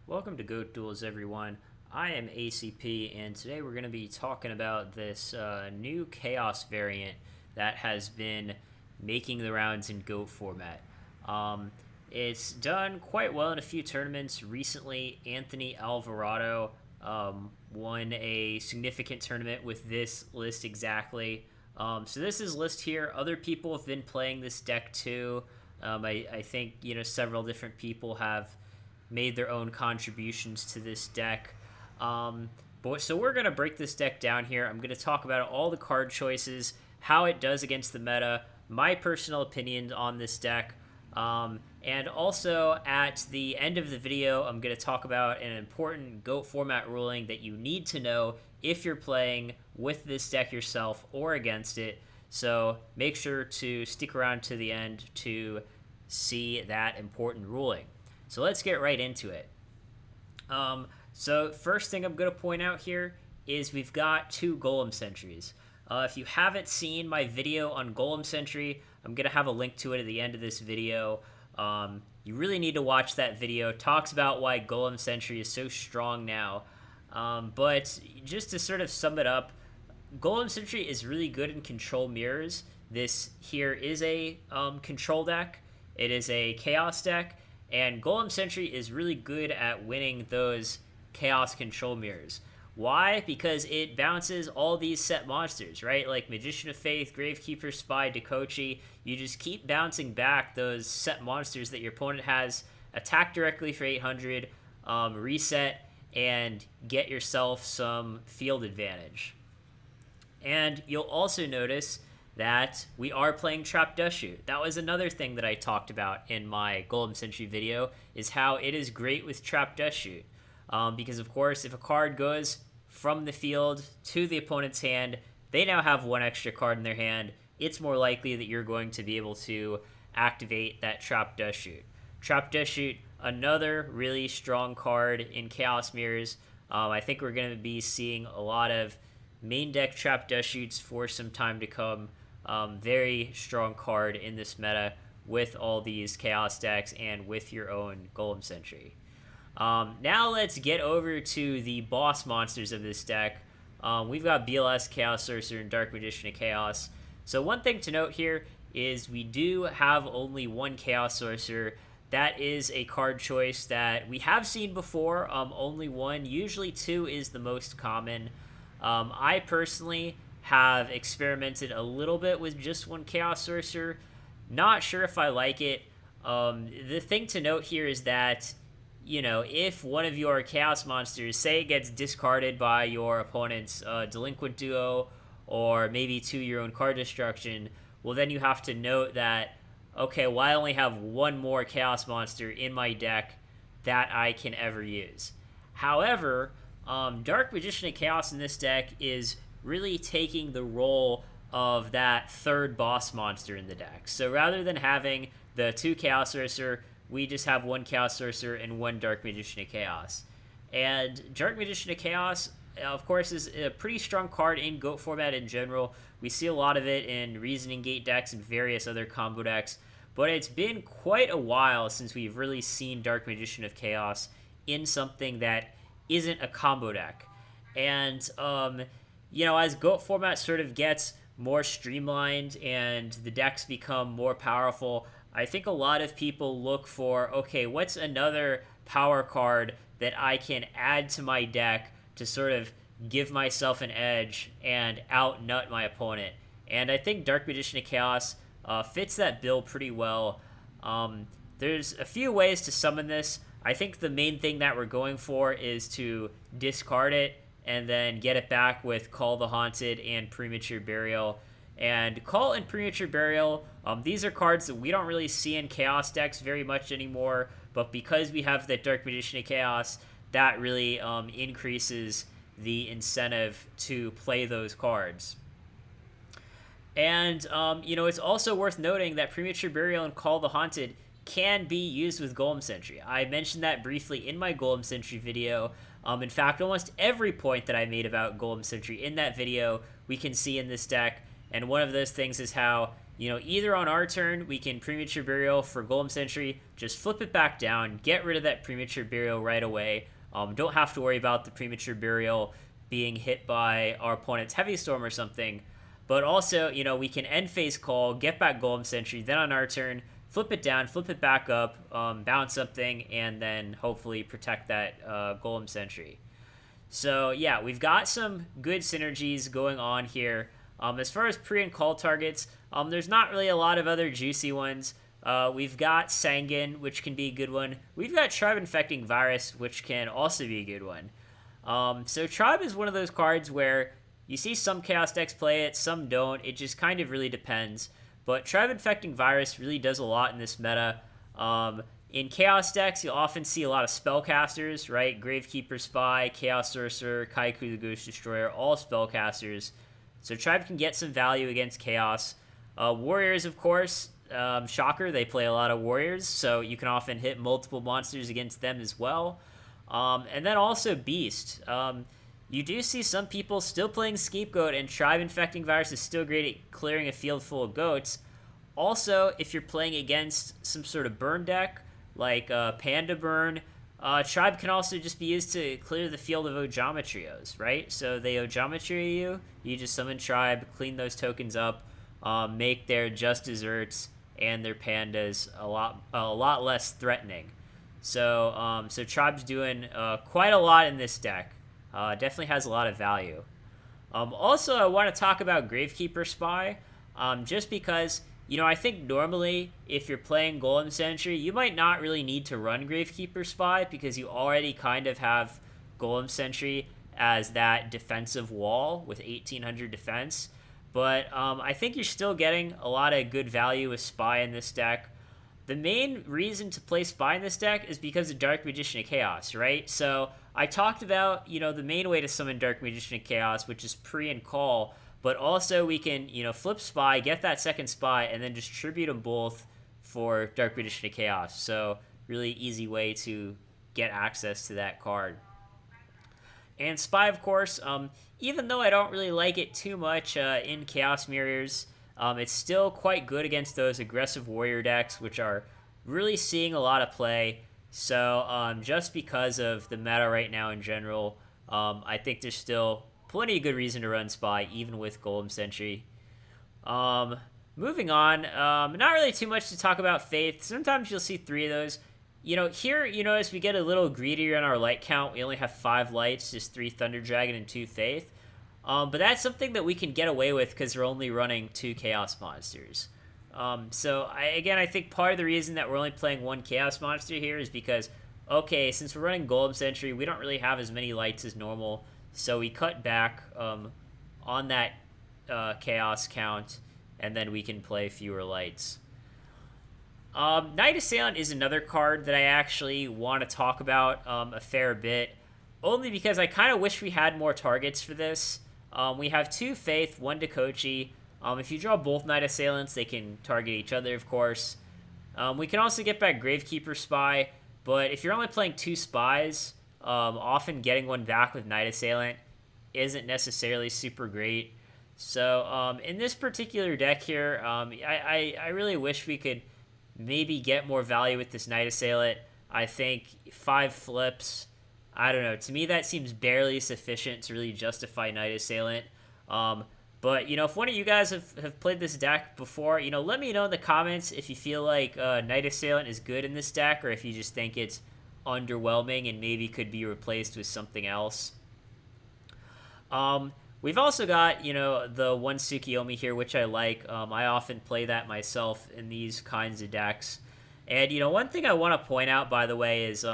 Welcome to Goat Duels, everyone. I am ACP, and today we're going to be talking about this new Chaos variant that has been making the rounds in Goat format. Um, it's done quite well in a few tournaments. Recently, Anthony Alvarado won a significant tournament with this list exactly. So this is list here. Other people have been playing this deck too. I think several different people have made their own contributions to this deck. So we're gonna break this deck down here. I'm gonna talk about all the card choices, how it does against the meta, my personal opinions on this deck, and also at the end of the video, I'm gonna talk about an important GOAT format ruling that you need to know if you're playing with this deck yourself or against it. So make sure to stick around to the end to see that important ruling. So let's get right into it. So first thing I'm going to point out here is we've got two Golem Sentries. If you haven't seen my video on Golem Sentry, I'm going to have a link to it at the end of this video. You really need to watch that video. It talks about why Golem Sentry is so strong now. But just to sort of sum it up, Golem Sentry is really good in control mirrors. This here is a control deck. It is a chaos deck. And Golem Sentry is really good at winning those chaos control mirrors. Why? Because it bounces all these set monsters, right? Like Magician of Faith, Gravekeeper, Spy, Dakochi. You just keep bouncing back those set monsters that your opponent has, attack directly for 800, reset, and get yourself some field advantage. And you'll also notice that we are playing Trap Dust Shoot. That was another thing that I talked about in my Golem Sentry video, is how it is great with Trap Dust Shoot. Because, of course, if a card goes from the field to the opponent's hand, they now have one extra card in their hand. It's more likely that you're going to be able to activate that Trap Dust Shoot. Trap Dust Shoot, another really strong card in Chaos Mirrors. I think we're going to be seeing a lot of main deck Trap Dust Shoots for some time to come. Very strong card in this meta with all these Chaos decks and with your own Golem Sentry. Now let's get over to the boss monsters of this deck. We've got BLS, Chaos Sorcerer, and Dark Magician of Chaos. So one thing to note here is we do have only one Chaos Sorcerer. That is a card choice that we have seen before. Only one. Usually two is the most common. I personally have experimented a little bit with just one Chaos Sorcerer. Not sure if I like it. The thing to note here is that, if one of your Chaos monsters, say it gets discarded by your opponent's Delinquent Duo, or maybe to your own card destruction, well, then you have to note that, okay, well, I only have one more Chaos monster in my deck that I can ever use. However, Dark Magician of Chaos in this deck is really taking the role of that third boss monster in the deck. So rather than having the two Chaos Sorcerer, we just have one Chaos Sorcerer and one Dark Magician of Chaos. And Dark Magician of Chaos, of course, is a pretty strong card in GOAT format in general. We see a lot of it in Reasoning Gate decks and various other combo decks, but it's been quite a while since we've really seen Dark Magician of Chaos in something that isn't a combo deck. And, as GOAT format sort of gets more streamlined and the decks become more powerful, I think a lot of people look for, okay, what's another power card that I can add to my deck to sort of give myself an edge and out-nut my opponent? And I think Dark Magician of Chaos fits that bill pretty well. There's a few ways to summon this. I think the main thing that we're going for is to discard it and then get it back with Call the Haunted and Premature Burial. And Call and Premature Burial, these are cards that we don't really see in Chaos decks very much anymore, but because we have that Dark Magician of Chaos, that really increases the incentive to play those cards. And, it's also worth noting that Premature Burial and Call the Haunted can be used with Golem Sentry. I mentioned that briefly in my Golem Sentry video. In fact, almost every point that I made about Golem Sentry in that video, we can see in this deck. And one of those things is how either on our turn, we can Premature Burial for Golem Sentry, just flip it back down, get rid of that Premature Burial right away. Don't have to worry about the Premature Burial being hit by our opponent's Heavy Storm or something. But also, we can end phase call, get back Golem Sentry, then on our turn, flip it down, flip it back up, bounce something, and then hopefully protect that Golem Sentry. So yeah, we've got some good synergies going on here. As far as pre and call targets, there's not really a lot of other juicy ones. We've got Sanguine, which can be a good one. We've got Tribe Infecting Virus, which can also be a good one. So Tribe is one of those cards where you see some Chaos decks play it, some don't. It just kind of really depends. But Tribe Infecting Virus really does a lot in this meta. In Chaos decks, you'll often see a lot of spellcasters, right? Gravekeeper Spy, Chaos Sorcerer, Kaiku the Ghost Destroyer, all spellcasters. So Tribe can get some value against Chaos. Warriors, of course, shocker, they play a lot of Warriors, so you can often hit multiple monsters against them as well. And then also Beast. You do see some people still playing Scapegoat, and Tribe Infecting Virus is still great at clearing a field full of goats. Also, if you're playing against some sort of burn deck, like Panda Burn, Tribe can also just be used to clear the field of Ojometrios, right? So they Ojometry you just summon Tribe, clean those tokens up, make their Just Desserts and their Pandas a lot less threatening. So Tribe's doing quite a lot in this deck. Definitely has a lot of value. Also, I want to talk about Gravekeeper Spy, just because, I think normally if you're playing Golem Sentry, you might not really need to run Gravekeeper Spy because you already kind of have Golem Sentry as that defensive wall with 1800 defense. But I think you're still getting a lot of good value with Spy in this deck. The main reason to play Spy in this deck is because of Dark Magician of Chaos, right? So I talked about, the main way to summon Dark Magician of Chaos, which is pre and call, but also we can, flip Spy, get that second Spy, and then distribute them both for Dark Magician of Chaos. So really easy way to get access to that card. And Spy, of course, even though I don't really like it too much in Chaos Mirrors, it's still quite good against those aggressive warrior decks, which are really seeing a lot of play. So just because of the meta right now in general, I think there's still plenty of good reason to run Spy, even with Golem Sentry. Moving on, not really too much to talk about Faith. Sometimes you'll see 3 of those. Here, you notice we get a little greedier on our light count. We only have 5 lights, just 3 Thunder Dragon and 2 Faith. But that's something that we can get away with because we're only running 2 Chaos Monsters. I think part of the reason that we're only playing 1 Chaos Monster here is because, okay, since we're running Golem Sentry, we don't really have as many lights as normal. So we cut back on that Chaos count, and then we can play fewer lights. Night Assailant is another card that I actually want to talk about a fair bit, only because I kind of wish we had more targets for this. We have 2 Faith, 1 Dekochi. If you draw both Night Assailants, they can target each other, of course. We can also get back Gravekeeper Spy, but if you're only playing 2 Spies, often getting one back with Night Assailant isn't necessarily super great. So in this particular deck here, I really wish we could maybe get more value with this Night Assailant. I think 5 flips, I don't know. To me, that seems barely sufficient to really justify Night Assailant. But, if one of you guys have played this deck before, let me know in the comments if you feel like Night Assailant is good in this deck, or if you just think it's underwhelming and maybe could be replaced with something else. We've also got, the 1 Tsukiyomi here, which I like. I often play that myself in these kinds of decks. And, one thing I want to point out, by the way, is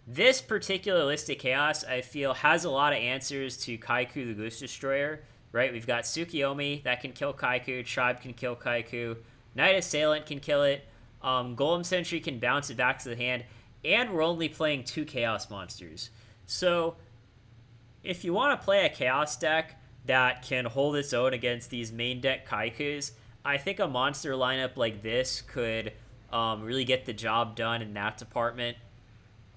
this particular list of Chaos, I feel, has a lot of answers to Kaiku the Ghost Destroyer, right? We've got Tsukiyomi that can kill Kaiku, Tribe can kill Kaiku, Night Assailant can kill it, Golem Sentry can bounce it back to the hand, and we're only playing 2 Chaos Monsters. So if you want to play a Chaos deck that can hold its own against these main deck Kaikus, I think a monster lineup like this could really get the job done in that department.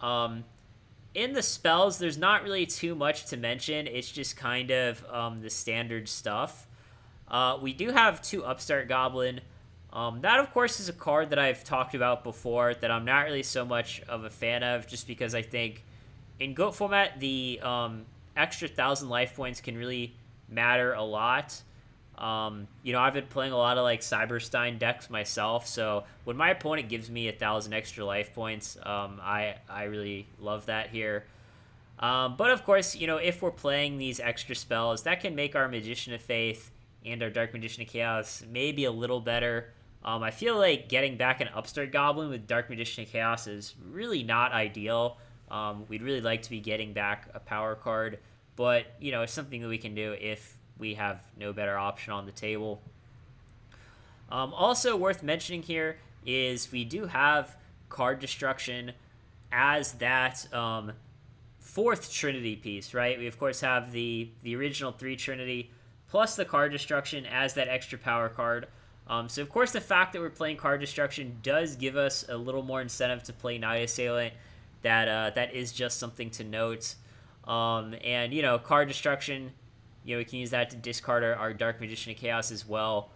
In the spells, there's not really too much to mention. It's just kind of the standard stuff. We do have 2 Upstart Goblin. That, of course, is a card that I've talked about before that I'm not really so much of a fan of, just because I think in GOAT format, the extra 1,000 life points can really matter a lot. I've been playing a lot of like Cyberstein decks myself, so when my opponent gives me 1,000 extra life points, I really love that here. But of course, if we're playing these extra spells, that can make our Magician of Faith and our Dark Magician of Chaos maybe a little better. I feel like getting back an Upstart Goblin with Dark Magician of Chaos is really not ideal. We'd really like to be getting back a power card, but it's something that we can do if we have no better option on the table. Also worth mentioning here is we do have card destruction as that fourth Trinity piece, right? We of course have the original 3 Trinity plus the card destruction as that extra power card. So of course the fact that we're playing card destruction does give us a little more incentive to play Night Assailant. That is just something to note. And card destruction, we can use that to discard our Dark Magician of Chaos as well.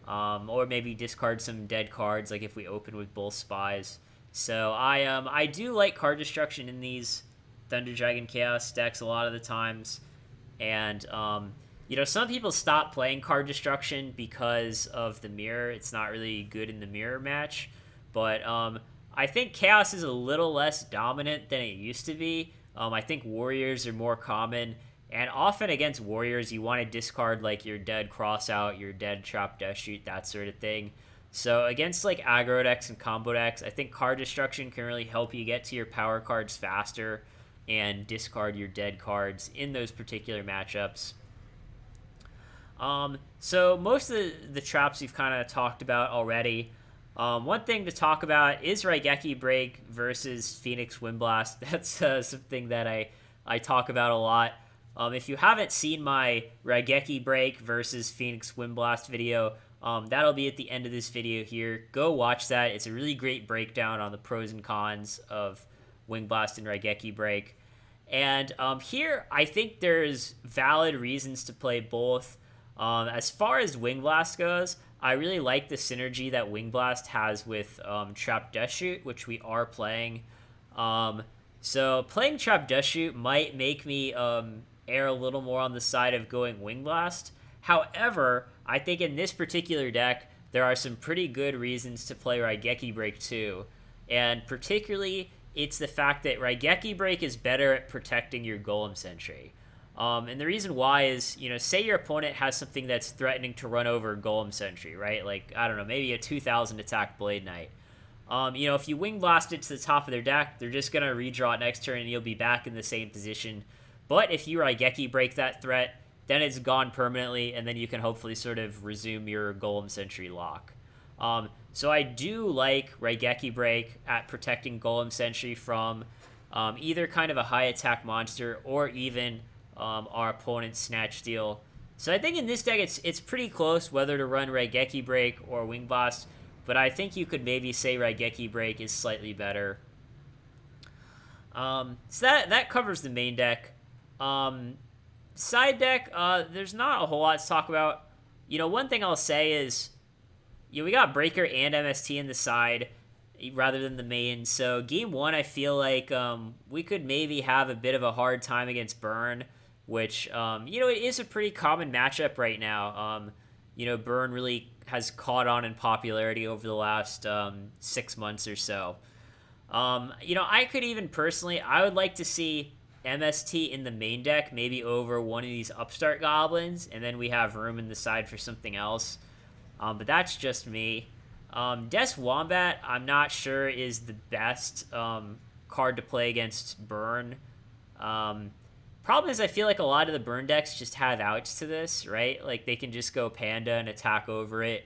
Or maybe discard some dead cards, like if we open with both Spies. So I do like card destruction in these Thunder Dragon Chaos decks a lot of the times. And some people stop playing card destruction because of the mirror. It's not really good in the mirror match. But I think Chaos is a little less dominant than it used to be. I think Warriors are more common. And often against Warriors, you want to discard like your dead Crossout, your dead Trap Death Shoot, that sort of thing. So against like aggro decks and combo decks, I think card destruction can really help you get to your power cards faster and discard your dead cards in those particular matchups. So most of the traps we've kind of talked about already. One thing to talk about is Raigeki Break versus Phoenix Windblast. That's something that I talk about a lot. If you haven't seen my Raigeki Break versus Phoenix Windblast video, that'll be at the end of this video here. Go watch that. It's a really great breakdown on the pros and cons of Windblast and Raigeki Break. And here, I think there's valid reasons to play both. As far as Windblast goes, I really like the synergy that Windblast has with Trap Death Shoot, which we are playing. So playing Trap Death Shoot might make me err a little more on the side of going Windblast. However, I think in this particular deck, there are some pretty good reasons to play Raigeki Break too. And particularly, it's the fact that Raigeki Break is better at protecting your Golem Sentry. And the reason why is, say your opponent has something that's threatening to run over Golem Sentry, right? Like, I don't know, maybe a 2,000 attack Blade Knight. If you Wing Blast it to the top of their deck, they're just going to redraw it next turn and you'll be back in the same position. But if you Raigeki Break that threat, then it's gone permanently, and then you can hopefully sort of resume your Golem Sentry lock. So I do like Raigeki Break at protecting Golem Sentry from either kind of a high attack monster or even our opponent's Snatch Steal. So I think in this deck it's pretty close whether to run Raigeki Break or Wing Blast, but I think you could maybe say Raigeki Break is slightly better. So that covers the main deck. Side deck, there's not a whole lot to talk about. One thing I'll say is, we got Breaker and MST in the side rather than the main. So game 1, I feel like we could maybe have a bit of a hard time against Burn, which, it is a pretty common matchup right now. Burn really has caught on in popularity over the last 6 months or so. I could even personally, I would like to see MST in the main deck, maybe over one of these Upstart Goblins, and then we have room in the side for something else. But that's just me. Des Wombat, I'm not sure is the best card to play against Burn. Problem is, I feel like a lot of the Burn decks just have outs to this, right? Like, they can just go Panda and attack over it,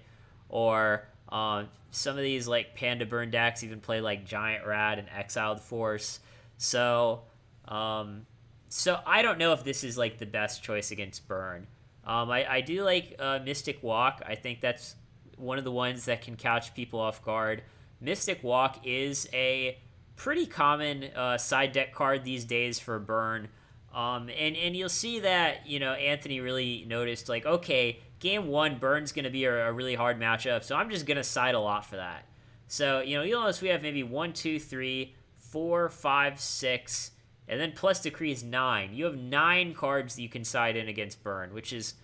or some of these, like, Panda Burn decks even play, like, Giant Rat and Exiled Force. So I don't know if this is, like, the best choice against Burn. I do like Mystic Walk. I think that's one of the ones that can catch people off guard. Mystic Walk is a pretty common side deck card these days for Burn. And you'll see that, Anthony really noticed, like, okay, game one, Burn's going to be a really hard matchup, so I'm just going to side a lot for that. So, you'll notice we have maybe 1, 2, 3, 4, 5, 6, and then plus decree is 9. You have 9 cards that you can side in against Burn, which is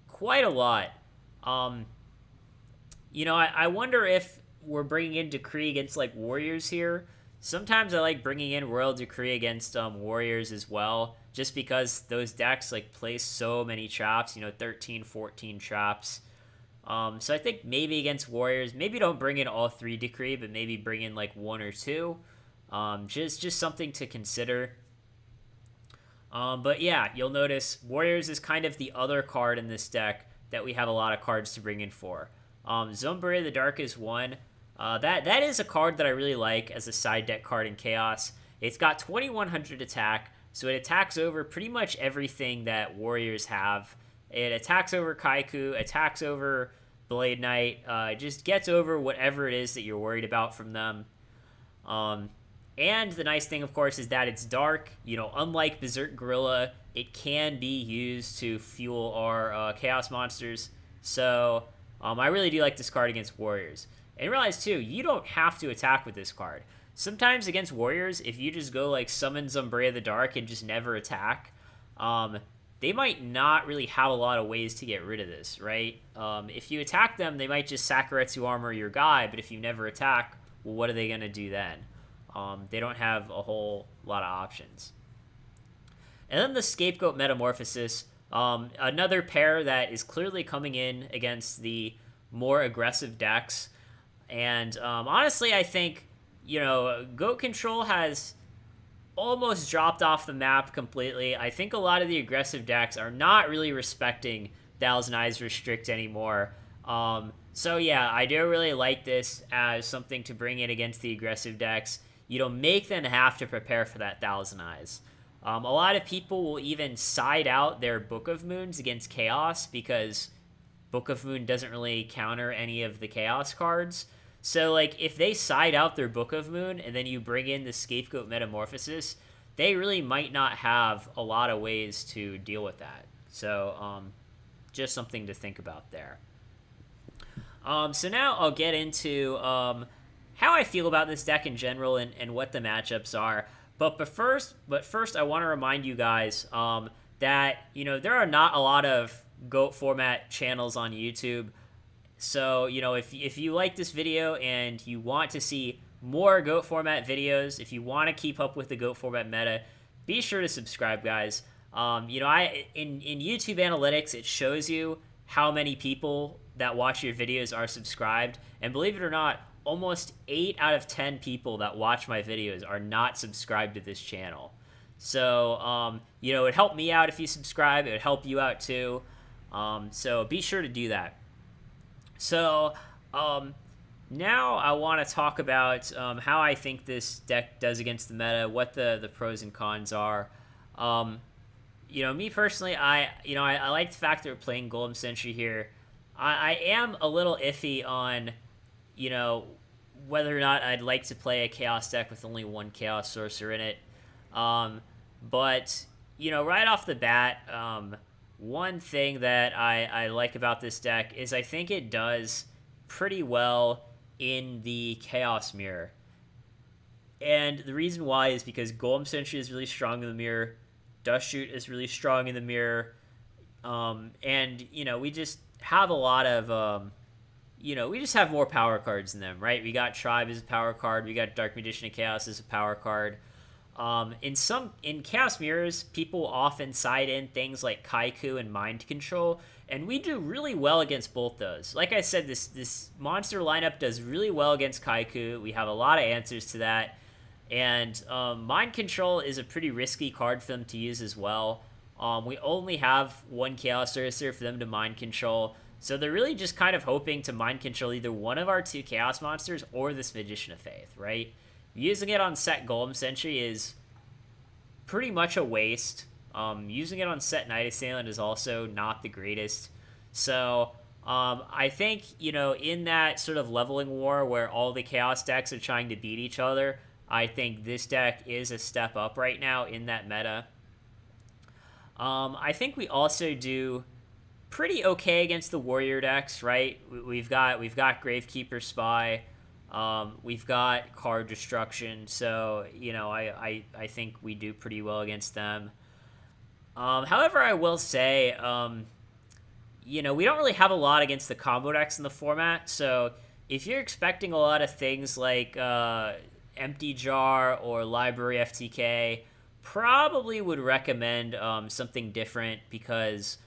quite a lot. I wonder if we're bringing in decree against, like, Warriors here. Sometimes I like bringing in Royal Decree against Warriors as well, just because those decks, like, play so many traps, 13, 14 traps. So I think maybe against Warriors, maybe don't bring in all 3 Decree, but maybe bring in, like, 1 or 2. Just something to consider. But yeah, you'll notice Warriors is kind of the other card in this deck that we have a lot of cards to bring in for. Zombre the Dark is one. That is a card that I really like as a side deck card in Chaos. It's got 2100 attack, so it attacks over pretty much everything that Warriors have. It attacks over Kaiku, attacks over Blade Knight, just gets over whatever it is that you're worried about from them. And the nice thing, of course, is that it's dark. Unlike Berserk Gorilla, it can be used to fuel our Chaos monsters. So I really do like this card against Warriors. And realize, too, you don't have to attack with this card. Sometimes against Warriors, if you just go, like, summon Zumbrea the Dark and just never attack, they might not really have a lot of ways to get rid of this, right? If you attack them, they might just Sakuretsu armor your guy, but if you never attack, well, what are they going to do then? They don't have a whole lot of options. And then the Scapegoat Metamorphosis, another pair that is clearly coming in against the more aggressive decks. And honestly, I think, Goat Control has almost dropped off the map completely. I think a lot of the aggressive decks are not really respecting Thousand Eyes Restrict anymore. So yeah, I do really like this as something to bring in against the aggressive decks. Make them have to prepare for that Thousand Eyes. A lot of people will even side out their Book of Moons against Chaos because Book of Moon doesn't really counter any of the Chaos cards. So, like, if they side out their Book of Moon and then you bring in the Scapegoat Metamorphosis, they really might not have a lot of ways to deal with that. So, just something to think about there. So now I'll get into how I feel about this deck in general and what the matchups are. But first, I want to remind you guys that, there are not a lot of GOAT format channels on YouTube. So, if you like this video and you want to see more GOAT format videos, if you want to keep up with the GOAT format meta, be sure to subscribe, guys. In YouTube analytics, it shows you how many people that watch your videos are subscribed. And believe it or not, almost 8 out of 10 people that watch my videos are not subscribed to this channel. So, it would help me out if you subscribe. It would help you out too. So be sure to do that. So, now I want to talk about how I think this deck does against the meta, what the pros and cons are. Me personally, I like the fact that we're playing Golem Sentry here. I am a little iffy on, whether or not I'd like to play a Chaos deck with only 1 Chaos Sorcerer in it. But, right off the bat, one thing that I like about this deck is I think it does pretty well in the Chaos Mirror. And the reason why is because Golem Sentry is really strong in the mirror, Dust Shoot is really strong in the mirror, and, we just have a lot of, we just have more power cards in them, right? We got Tribe as a power card, we got Dark Magician of Chaos as a power card. In Chaos Mirrors, people often side in things like Kaiku and Mind Control, and we do really well against both those. Like I said, this monster lineup does really well against Kaiku. We have a lot of answers to that, and Mind Control is a pretty risky card for them to use as well. We only have 1 Chaos Sorcerer for them to Mind Control, so they're really just kind of hoping to Mind Control either one of our 2 Chaos monsters or this Magician of Faith, right? Using it on set Golem Sentry is pretty much a waste. Using it on set Night Assailant is also not the greatest. So I think, in that sort of leveling war where all the Chaos decks are trying to beat each other, I think this deck is a step up right now in that meta. I think we also do pretty okay against the warrior decks, right? We've got Gravekeeper Spy, we've got Card Destruction, so I think we do pretty well against them. However, I will say, we don't really have a lot against the combo decks in the format, so if you're expecting a lot of things like Empty Jar or Library FTK, probably would recommend something different because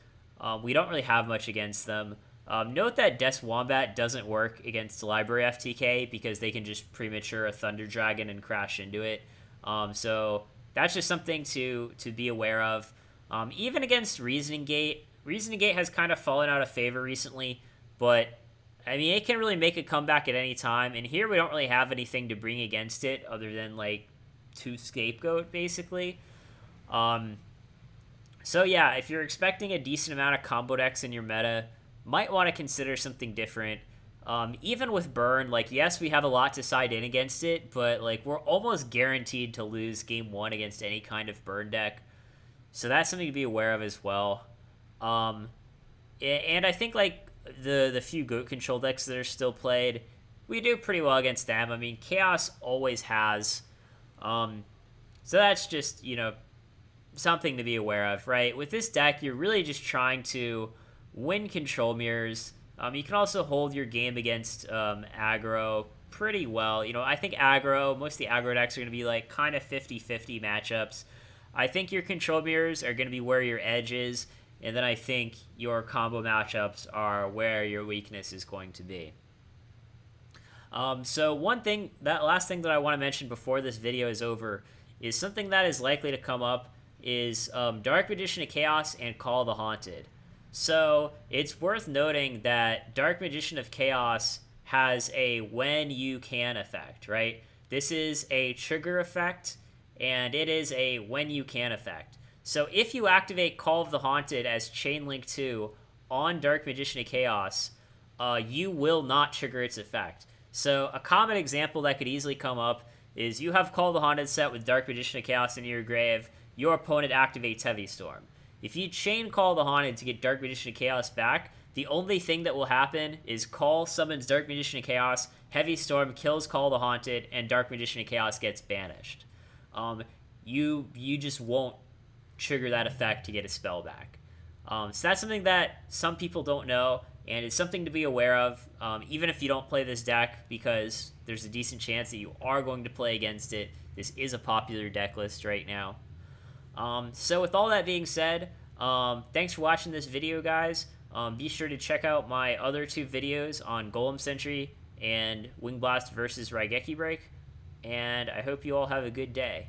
we don't really have much against them. Note that Death Wombat doesn't work against Library FTK because they can just premature a Thunder Dragon and crash into it. So that's just something to be aware of. Even against Reasoning Gate has kind of fallen out of favor recently, but I mean, it can really make a comeback at any time, and here we don't really have anything to bring against it other than, like, to Scapegoat, basically. So yeah, if you're expecting a decent amount of combo decks in your meta, might want to consider something different. Even with Burn, like, yes, we have a lot to side in against it, but, like, we're almost guaranteed to lose game 1 against any kind of Burn deck. So that's something to be aware of as well. And I think, like, the few goat control decks that are still played, we do pretty well against them. I mean, Chaos always has. So that's just, something to be aware of, right? With this deck, you're really just trying to win control mirrors. You can also hold your game against aggro pretty well. I think most of the aggro decks are going to be like kind of 50-50 matchups. I think your control mirrors are going to be where your edge is, and then I think your combo matchups are where your weakness is going to be. So last thing that I want to mention before this video is over is something that is likely to come up is Dark Magician of Chaos and Call of the Haunted. So it's worth noting that Dark Magician of Chaos has a when you can effect, right? This is a trigger effect, and it is a when you can effect. So if you activate Call of the Haunted as Chain Link 2 on Dark Magician of Chaos, you will not trigger its effect. So a common example that could easily come up is you have Call of the Haunted set with Dark Magician of Chaos in your grave, your opponent activates Heavy Storm. If you chain Call of the Haunted to get Dark Magician of Chaos back, the only thing that will happen is Call summons Dark Magician of Chaos, Heavy Storm kills Call of the Haunted, and Dark Magician of Chaos gets banished. You just won't trigger that effect to get a spell back. So that's something that some people don't know, and it's something to be aware of, even if you don't play this deck, because there's a decent chance that you are going to play against it. This is a popular deck list right now. So with all that being said, thanks for watching this video, guys. Be sure to check out my other 2 videos on Golem Sentry and Wing Blast versus Raigeki Break, and I hope you all have a good day.